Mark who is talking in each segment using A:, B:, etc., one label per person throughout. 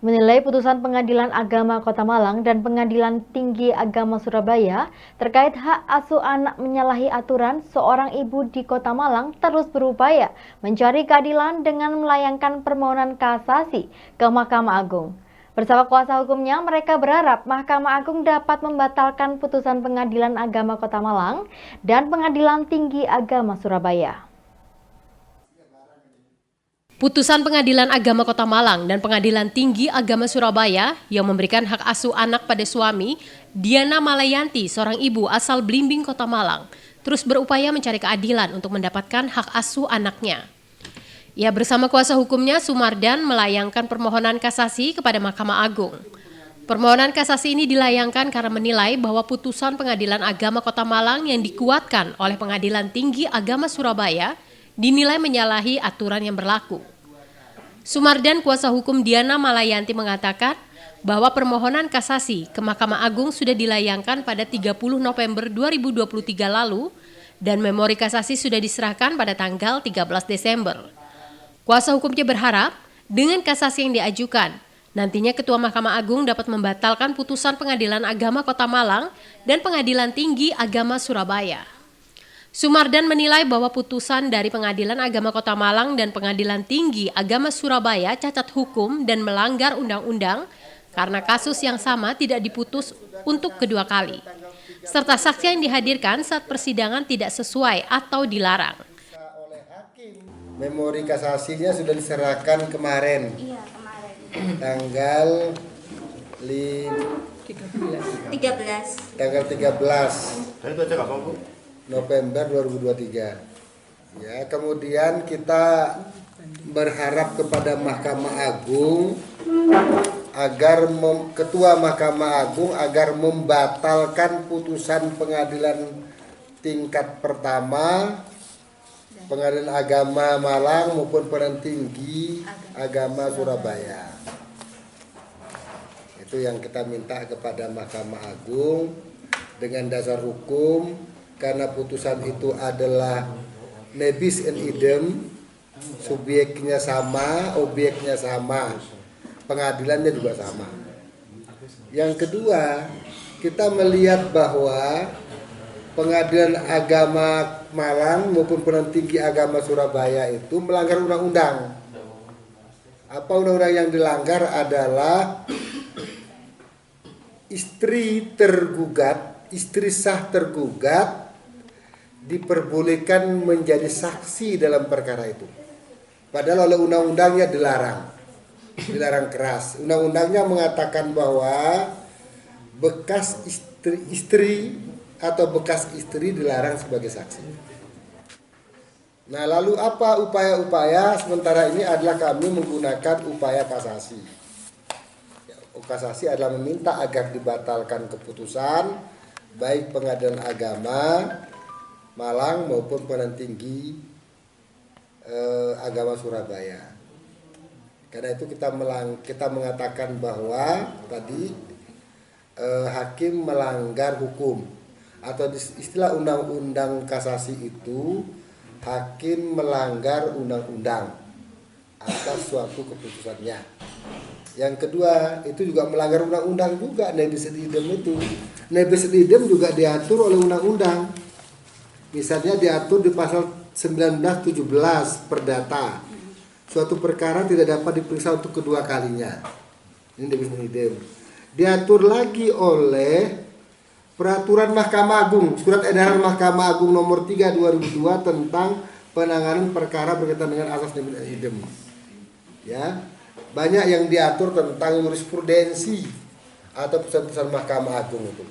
A: menilai putusan Pengadilan Agama Kota Malang dan Pengadilan Tinggi Agama Surabaya terkait hak asuh anak menyalahi aturan. Seorang ibu di Kota Malang terus berupaya mencari keadilan dengan melayangkan permohonan kasasi ke Mahkamah Agung. Bersama kuasa hukumnya, mereka berharap Mahkamah Agung dapat membatalkan putusan Pengadilan Agama Kota Malang dan Pengadilan Tinggi Agama Surabaya.
B: Putusan Pengadilan Agama Kota Malang dan Pengadilan Tinggi Agama Surabaya yang memberikan hak asuh anak pada suami, Diana Malayanti, seorang ibu asal Blimbing, Kota Malang, terus berupaya mencari keadilan untuk mendapatkan hak asuh anaknya. Ia bersama kuasa hukumnya, Sumardan, melayangkan permohonan kasasi kepada Mahkamah Agung. Permohonan kasasi ini dilayangkan karena menilai bahwa putusan Pengadilan Agama Kota Malang yang dikuatkan oleh Pengadilan Tinggi Agama Surabaya dinilai menyalahi aturan yang berlaku. Sumardan, kuasa hukum Diana Malayanti, mengatakan bahwa permohonan kasasi ke Mahkamah Agung sudah dilayangkan pada 30 November 2023 lalu dan memori kasasi sudah diserahkan pada tanggal 13 Desember. Kuasa hukumnya berharap dengan kasasi yang diajukan, nantinya Ketua Mahkamah Agung dapat membatalkan putusan Pengadilan Agama Kota Malang dan Pengadilan Tinggi Agama Surabaya. Sumardan menilai bahwa putusan dari Pengadilan Agama Kota Malang dan Pengadilan Tinggi Agama Surabaya cacat hukum dan melanggar undang-undang karena kasus yang sama tidak diputus untuk kedua kali, serta saksi yang dihadirkan saat persidangan tidak sesuai atau dilarang.
C: Memori kasasinya sudah diserahkan kemarin.
D: Iya, kemarin.
C: Tanggal
D: 13.
C: Tanggal 13 November 2023. Ya, kemudian kita berharap kepada Mahkamah Agung agar Ketua Mahkamah Agung agar membatalkan putusan pengadilan tingkat pertama, Pengadilan Agama Malang maupun Pengadilan Tinggi Agama Surabaya. Itu yang kita minta kepada Mahkamah Agung dengan dasar hukum, karena putusan itu adalah nebis in idem, subjeknya sama, objeknya sama, pengadilannya juga sama. Yang kedua, kita melihat bahwa Pengadilan Agama Malang maupun Pengadilan Tinggi Agama Surabaya itu melanggar undang-undang. Apa undang-undang yang dilanggar adalah istri tergugat, istri sah tergugat diperbolehkan menjadi saksi dalam perkara itu. Padahal oleh undang-undangnya dilarang keras. Undang-undangnya mengatakan bahwa bekas istri atau bekas istri dilarang sebagai saksi. Nah, lalu apa upaya-upaya? Sementara ini adalah kami menggunakan upaya kasasi. Kasasi adalah meminta agar dibatalkan keputusan baik Pengadilan Agama Malang maupun Pengadilan Tinggi Agama Surabaya. Karena itu kita mengatakan bahwa tadi hakim melanggar hukum, atau istilah undang-undang kasasi itu hakim melanggar undang-undang atas suatu keputusannya. Yang kedua, itu juga melanggar undang-undang juga, nebis in idem itu. Nebis in idem juga diatur oleh undang-undang. Misalnya diatur di pasal 1917 Perdata. Suatu perkara tidak dapat diperiksa untuk kedua kalinya. Ini nebis in idem. Diatur lagi oleh Peraturan Mahkamah Agung, Surat Edaran Mahkamah Agung nomor 3 2002 tentang penanganan perkara berkaitan dengan asas nebis in idem. Ya. Banyak yang diatur tentang jurisprudensi atau putusan-putusan Mahkamah Agung itu.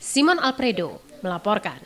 B: Simon Alfredo melaporkan.